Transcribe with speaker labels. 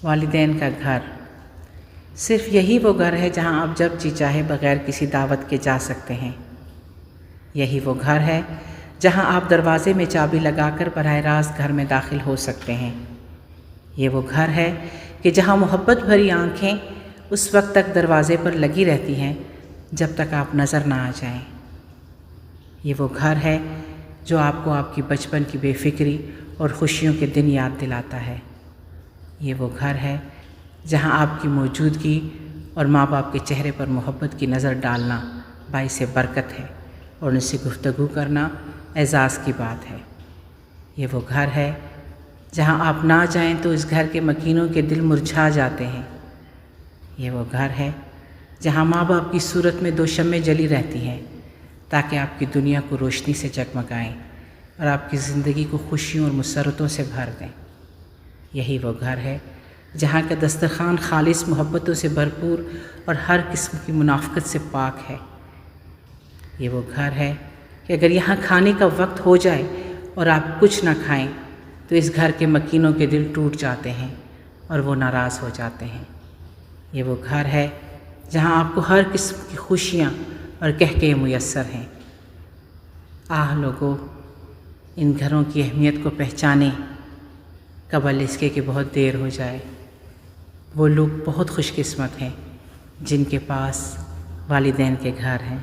Speaker 1: والدین کا گھر صرف یہی وہ گھر ہے جہاں آپ جب جی چاہے بغیر کسی دعوت کے جا سکتے ہیں۔ یہی وہ گھر ہے جہاں آپ دروازے میں چابی لگا کر براہ راست گھر میں داخل ہو سکتے ہیں۔ یہ وہ گھر ہے کہ جہاں محبت بھری آنکھیں اس وقت تک دروازے پر لگی رہتی ہیں جب تک آپ نظر نہ آ جائیں۔ یہ وہ گھر ہے جو آپ کو آپ کی بچپن کی بے فکری اور خوشیوں کے دن یاد دلاتا ہے۔ یہ وہ گھر ہے جہاں آپ کی موجودگی اور ماں باپ کے چہرے پر محبت کی نظر ڈالنا باعث برکت ہے اور ان سے گفتگو کرنا اعزاز کی بات ہے۔ یہ وہ گھر ہے جہاں آپ نہ جائیں تو اس گھر کے مکینوں کے دل مرجھا جاتے ہیں۔ یہ وہ گھر ہے جہاں ماں باپ کی صورت میں 2 شمعیں جلی رہتی ہیں تاکہ آپ کی دنیا کو روشنی سے جگمگائیں اور آپ کی زندگی کو خوشیوں اور مسرتوں سے بھر دیں۔ یہی وہ گھر ہے جہاں کا دسترخوان خالص محبتوں سے بھرپور اور ہر قسم کی منافقت سے پاک ہے۔ یہ وہ گھر ہے کہ اگر یہاں کھانے کا وقت ہو جائے اور آپ کچھ نہ کھائیں تو اس گھر کے مکینوں کے دل ٹوٹ جاتے ہیں اور وہ ناراض ہو جاتے ہیں۔ یہ وہ گھر ہے جہاں آپ کو ہر قسم کی خوشیاں اور قہقہے میسر ہیں۔ لوگوں، ان گھروں کی اہمیت کو پہچانیں قبل اس کے کہ بہت دیر ہو جائے۔ وہ لوگ بہت خوش قسمت ہیں جن کے پاس والدین کے گھر ہیں۔